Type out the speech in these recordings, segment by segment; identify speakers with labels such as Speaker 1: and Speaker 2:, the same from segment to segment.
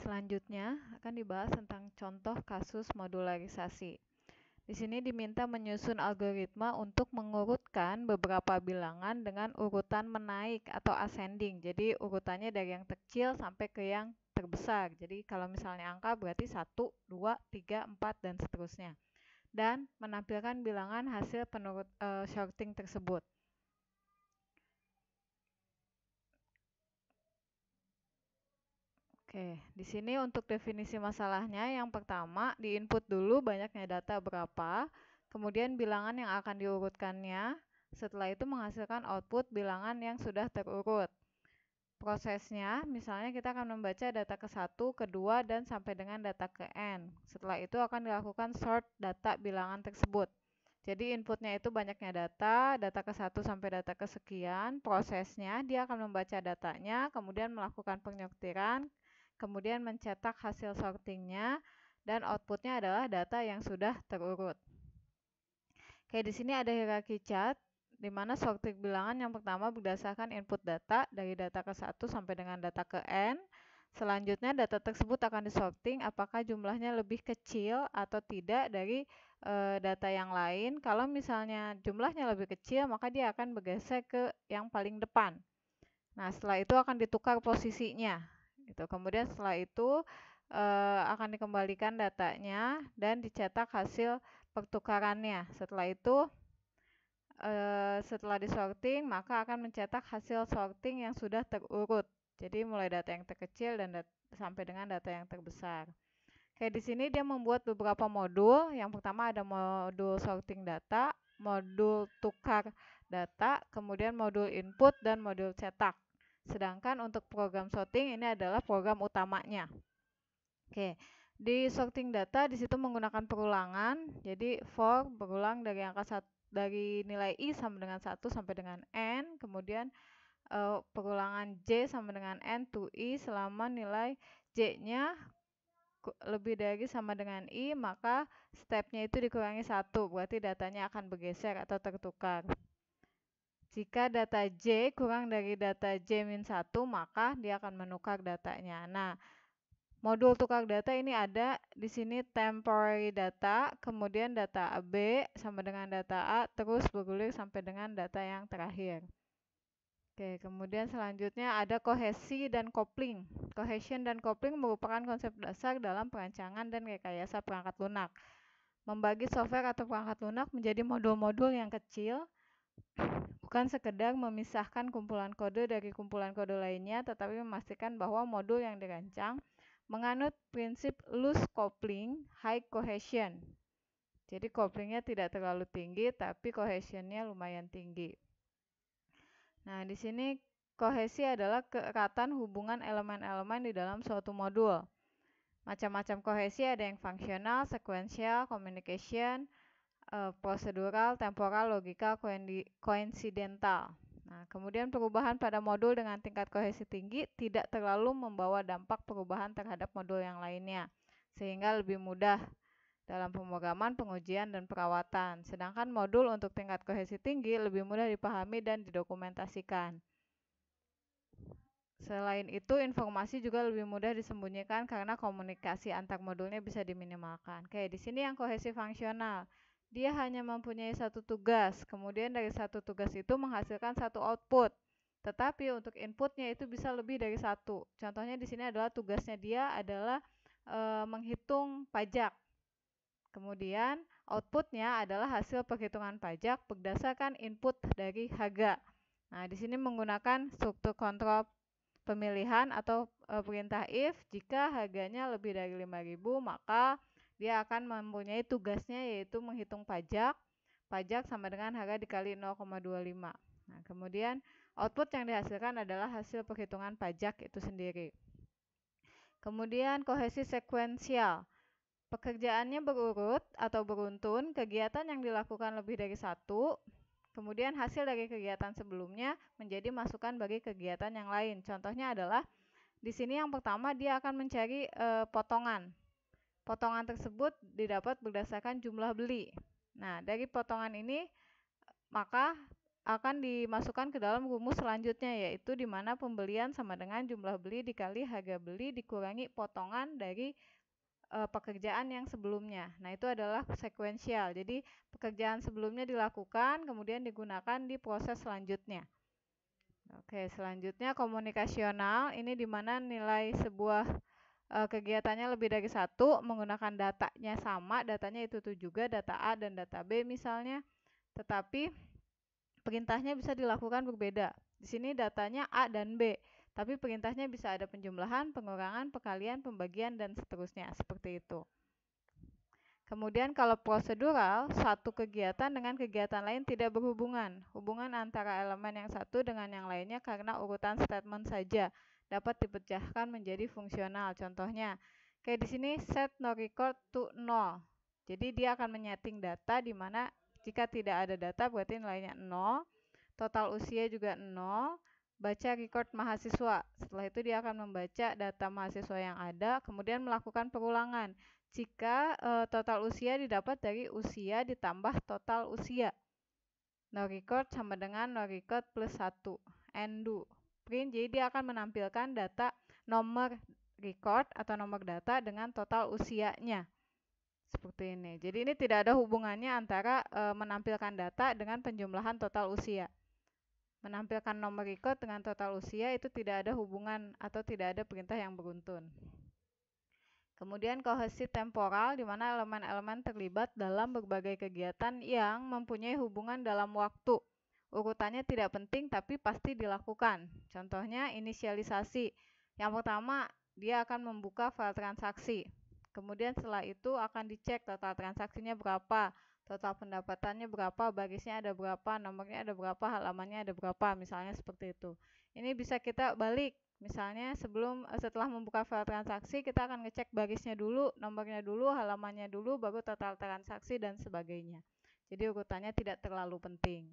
Speaker 1: Selanjutnya akan dibahas tentang contoh kasus modularisasi. Di sini diminta menyusun algoritma untuk mengurutkan beberapa bilangan dengan urutan menaik atau ascending. Jadi urutannya dari yang kecil sampai ke yang terbesar. Jadi kalau misalnya angka berarti 1, 2, 3, 4 dan seterusnya. Dan menampilkan bilangan hasil sorting tersebut. Oke, di sini untuk definisi masalahnya, yang pertama di input dulu banyaknya data berapa, kemudian bilangan yang akan diurutkannya, setelah itu menghasilkan output bilangan yang sudah terurut. Prosesnya, misalnya kita akan membaca data ke 1, ke 2, dan sampai dengan data ke N. Setelah itu akan dilakukan sort data bilangan tersebut. Jadi inputnya itu banyaknya data ke 1 sampai data ke sekian. Prosesnya, dia akan membaca datanya, kemudian melakukan penyortiran, kemudian mencetak hasil sortingnya, dan outputnya adalah data yang sudah terurut. Oke, di sini ada hierarki chart, di mana sorting bilangan yang pertama berdasarkan input data dari data ke 1 sampai dengan data ke N. Selanjutnya data tersebut akan disorting apakah jumlahnya lebih kecil atau tidak dari data yang lain. Kalau misalnya jumlahnya lebih kecil, maka dia akan bergeser ke yang paling depan. Nah, setelah itu akan ditukar posisinya. Gitu. Kemudian setelah itu akan dikembalikan datanya dan dicetak hasil pertukarannya. Setelah itu setelah disorting maka akan mencetak hasil sorting yang sudah terurut. Jadi mulai data yang terkecil dan sampai dengan data yang terbesar. Kayak di sini dia membuat beberapa modul. Yang pertama ada modul sorting data, modul tukar data, kemudian modul input dan modul cetak. Sedangkan untuk program sorting ini adalah program utamanya. Oke, di sorting data di situ menggunakan perulangan. Jadi for berulang dari angka dari nilai i sama dengan 1 sampai dengan n, kemudian perulangan j sama dengan n to i selama nilai j-nya lebih dari sama dengan i, maka stepnya itu dikurangi 1, berarti datanya akan bergeser atau tertukar. Jika data J kurang dari data J-1, maka dia akan menukar datanya. Nah, modul tukar data ini ada di sini temporary data, kemudian data B sama dengan data A, terus bergulir sampai dengan data yang terakhir. Oke, kemudian selanjutnya ada kohesi dan kopling. Cohesion dan kopling merupakan konsep dasar dalam perancangan dan rekayasa perangkat lunak. Membagi software atau perangkat lunak menjadi modul-modul yang kecil, bukan sekedar memisahkan kumpulan kode dari kumpulan kode lainnya, tetapi memastikan bahwa modul yang dirancang menganut prinsip loose coupling, high cohesion. Jadi couplingnya tidak terlalu tinggi, tapi cohesionnya lumayan tinggi. Nah, di sini kohesi adalah keeratan hubungan elemen-elemen di dalam suatu modul. Macam-macam kohesi ada yang fungsional, sequential, communication, prosedural, temporal, logikal, koinsidental. Nah, kemudian perubahan pada modul dengan tingkat kohesi tinggi tidak terlalu membawa dampak perubahan terhadap modul yang lainnya, sehingga lebih mudah dalam pemrograman, pengujian, dan perawatan. Sedangkan modul untuk tingkat kohesi tinggi lebih mudah dipahami dan didokumentasikan. Selain itu, informasi juga lebih mudah disembunyikan karena komunikasi antar modulnya bisa diminimalkan. Kayak di sini yang kohesi fungsional. Dia hanya mempunyai satu tugas, kemudian dari satu tugas itu menghasilkan satu output. Tetapi untuk inputnya itu bisa lebih dari satu. Contohnya di sini adalah tugasnya dia adalah menghitung pajak. Kemudian outputnya adalah hasil perhitungan pajak berdasarkan input dari harga. Nah, di sini menggunakan struktur kontrol pemilihan atau perintah if. Jika harganya lebih dari 5.000, maka dia akan mempunyai tugasnya yaitu menghitung pajak. Pajak sama dengan harga dikali 0,25. Nah, kemudian output yang dihasilkan adalah hasil perhitungan pajak itu sendiri. Kemudian kohesi sekuensial. Pekerjaannya berurut atau beruntun, kegiatan yang dilakukan lebih dari satu, kemudian hasil dari kegiatan sebelumnya menjadi masukan bagi kegiatan yang lain. Contohnya adalah di sini yang pertama dia akan mencari potongan. Potongan tersebut didapat berdasarkan jumlah beli. Nah, dari potongan ini maka akan dimasukkan ke dalam rumus selanjutnya, yaitu di mana pembelian sama dengan jumlah beli dikali harga beli dikurangi potongan dari pekerjaan yang sebelumnya. Nah, itu adalah sekuensial. Jadi, pekerjaan sebelumnya dilakukan, kemudian digunakan di proses selanjutnya. Oke, selanjutnya komunikasional. Ini di mana nilai sebuah kegiatannya lebih dari satu, menggunakan datanya sama, datanya itu juga data A dan data B misalnya, tetapi perintahnya bisa dilakukan berbeda. Di sini datanya A dan B, tapi perintahnya bisa ada penjumlahan, pengurangan, perkalian, pembagian, dan seterusnya, seperti itu. Kemudian kalau prosedural, satu kegiatan dengan kegiatan lain tidak berhubungan. Hubungan antara elemen yang satu dengan yang lainnya karena urutan statement saja dapat dipecahkan menjadi fungsional. Contohnya, kayak di sini set no record to 0. Jadi dia akan menyeting data di mana jika tidak ada data berarti nilainya 0, total usia juga 0, baca record mahasiswa. Setelah itu dia akan membaca data mahasiswa yang ada, kemudian melakukan perulangan. Jika total usia didapat dari usia ditambah total usia. No record sama dengan no record plus 1. Undo. Print, jadi dia akan menampilkan data nomor record atau nomor data dengan total usianya. Seperti ini. Jadi ini tidak ada hubungannya antara menampilkan data dengan penjumlahan total usia. Menampilkan nomor record dengan total usia itu tidak ada hubungan atau tidak ada perintah yang beruntun. Kemudian kohesi temporal, di mana elemen-elemen terlibat dalam berbagai kegiatan yang mempunyai hubungan dalam waktu. Urutannya tidak penting tapi pasti dilakukan. Contohnya inisialisasi. Yang pertama, dia akan membuka file transaksi. Kemudian setelah itu akan dicek total transaksinya berapa, total pendapatannya berapa, barisnya ada berapa, nomornya ada berapa, halamannya ada berapa, misalnya seperti itu. Ini bisa kita balik. Misalnya setelah membuka file transaksi, kita akan ngecek barisnya dulu, nomornya dulu, halamannya dulu, baru total transaksi dan sebagainya. Jadi urutannya tidak terlalu penting.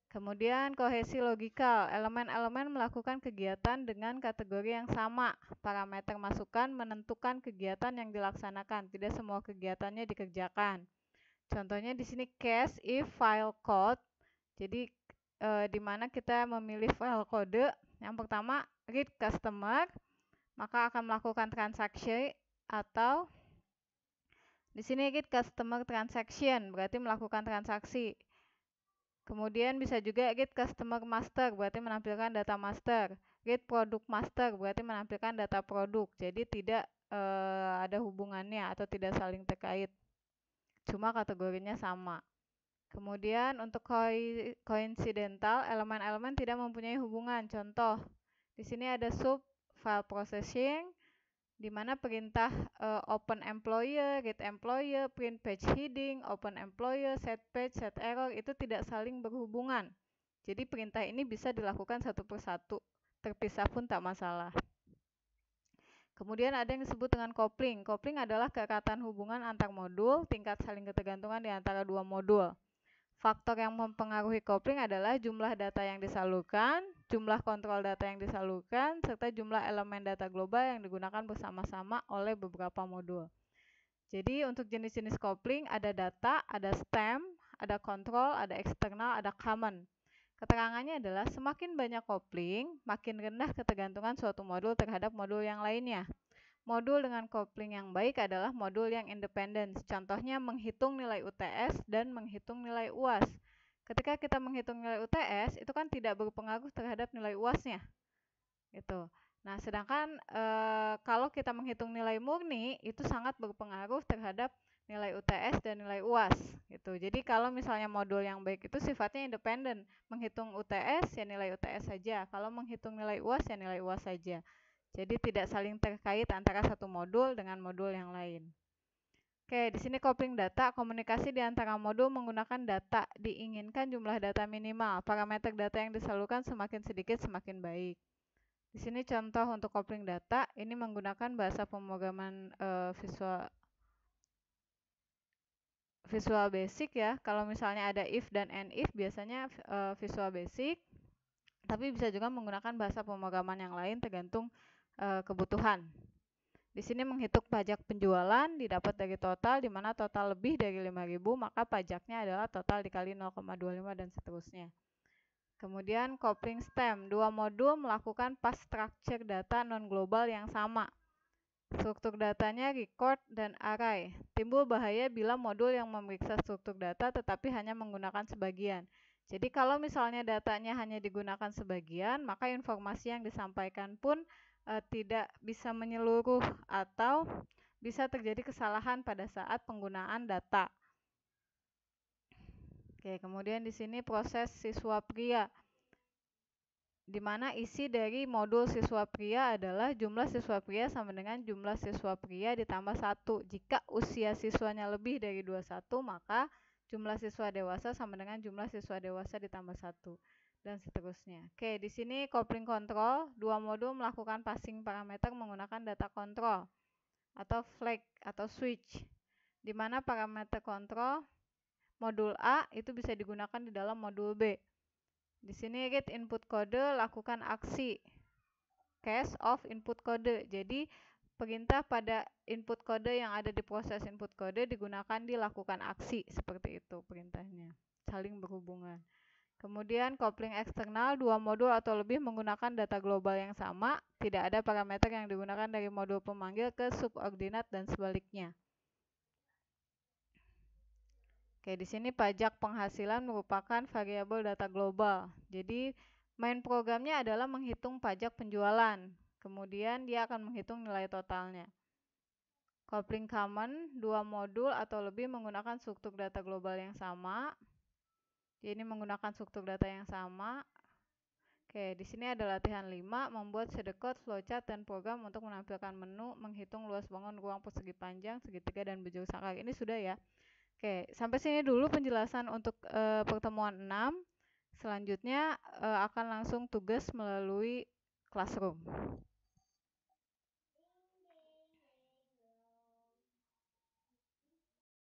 Speaker 1: Kemudian kohesi logikal, elemen-elemen melakukan kegiatan dengan kategori yang sama. Parameter masukan menentukan kegiatan yang dilaksanakan, tidak semua kegiatannya dikerjakan. Contohnya di sini case if file code. Jadi di mana kita memilih file kode. Yang pertama read customer, maka akan melakukan transaksi, atau di sini read customer transaction berarti melakukan transaksi. Kemudian bisa juga read customer master berarti menampilkan data master. Read product master berarti menampilkan data produk. Jadi tidak ada hubungannya atau tidak saling terkait. Cuma kategorinya sama. Kemudian untuk coincidental, elemen-elemen tidak mempunyai hubungan. Contoh, di sini ada sub file processing, di mana perintah open employer, read employer, print page heading, open employer, set page, set error itu tidak saling berhubungan. Jadi perintah ini bisa dilakukan satu persatu, terpisah pun tak masalah. Kemudian ada yang disebut dengan coupling. Coupling adalah keeratan hubungan antar modul, tingkat saling ketergantungan di antara dua modul. Faktor yang mempengaruhi coupling adalah jumlah data yang disalurkan, jumlah kontrol data yang disalurkan, serta jumlah elemen data global yang digunakan bersama-sama oleh beberapa modul. Jadi untuk jenis-jenis coupling ada data, ada stem, ada kontrol, ada eksternal, ada common. Keterangannya adalah semakin banyak coupling, makin rendah ketergantungan suatu modul terhadap modul yang lainnya. Modul dengan coupling yang baik adalah modul yang independen. Contohnya menghitung nilai UTS dan menghitung nilai UAS. Ketika kita menghitung nilai UTS, itu kan tidak berpengaruh terhadap nilai UAS-nya. Gitu. Nah, sedangkan kalau kita menghitung nilai murni, itu sangat berpengaruh terhadap nilai UTS dan nilai UAS. Gitu. Jadi kalau misalnya modul yang baik itu sifatnya independen. Menghitung UTS, ya nilai UTS saja. Kalau menghitung nilai UAS, ya nilai UAS saja. Jadi tidak saling terkait antara satu modul dengan modul yang lain. Oke, di sini coupling data, komunikasi di antara modul menggunakan data. Diinginkan jumlah data minimal. Parameter data yang disalurkan semakin sedikit semakin baik. Di sini contoh untuk coupling data, ini menggunakan bahasa pemrograman Visual Basic ya. Kalau misalnya ada if dan and if biasanya Visual Basic. Tapi bisa juga menggunakan bahasa pemrograman yang lain tergantung kebutuhan. Di sini menghitung pajak penjualan didapat dari total, di mana total lebih dari 5.000, maka pajaknya adalah total dikali 0,25 dan seterusnya. Kemudian coupling stem, dua modul melakukan pass structure data non-global yang sama. Struktur datanya record dan array. Timbul bahaya bila modul yang memeriksa struktur data tetapi hanya menggunakan sebagian. Jadi kalau misalnya datanya hanya digunakan sebagian, maka informasi yang disampaikan pun tidak bisa menyeluruh atau bisa terjadi kesalahan pada saat penggunaan data. Oke, kemudian di sini proses siswa pria, di mana isi dari modul siswa pria adalah jumlah siswa pria sama dengan jumlah siswa pria ditambah 1. Jika usia siswanya lebih dari 21, maka jumlah siswa dewasa sama dengan jumlah siswa dewasa ditambah 1. Dan seterusnya. Oke, di sini coupling control, dua modul melakukan passing parameter menggunakan data control atau flag atau switch, di mana parameter kontrol modul A itu bisa digunakan di dalam modul B. Di sini read input kode, lakukan aksi cache of input kode. Jadi perintah pada input kode yang ada di proses input kode digunakan dilakukan aksi, seperti itu perintahnya, saling berhubungan. Kemudian coupling eksternal, dua modul atau lebih menggunakan data global yang sama, tidak ada parameter yang digunakan dari modul pemanggil ke subordinat dan sebaliknya. Oke, di sini pajak penghasilan merupakan variabel data global. Jadi main programnya adalah menghitung pajak penjualan. Kemudian dia akan menghitung nilai totalnya. Coupling common, dua modul atau lebih menggunakan struktur data global yang sama. Jadi ini menggunakan struktur data yang sama. Oke, di sini ada latihan 5, membuat shadecode, flowchart, dan program untuk menampilkan menu, menghitung luas bangun ruang persegi panjang, segitiga, dan bujur sangkar. Ini sudah ya. Oke, sampai sini dulu penjelasan untuk pertemuan 6. Selanjutnya akan langsung tugas melalui Classroom.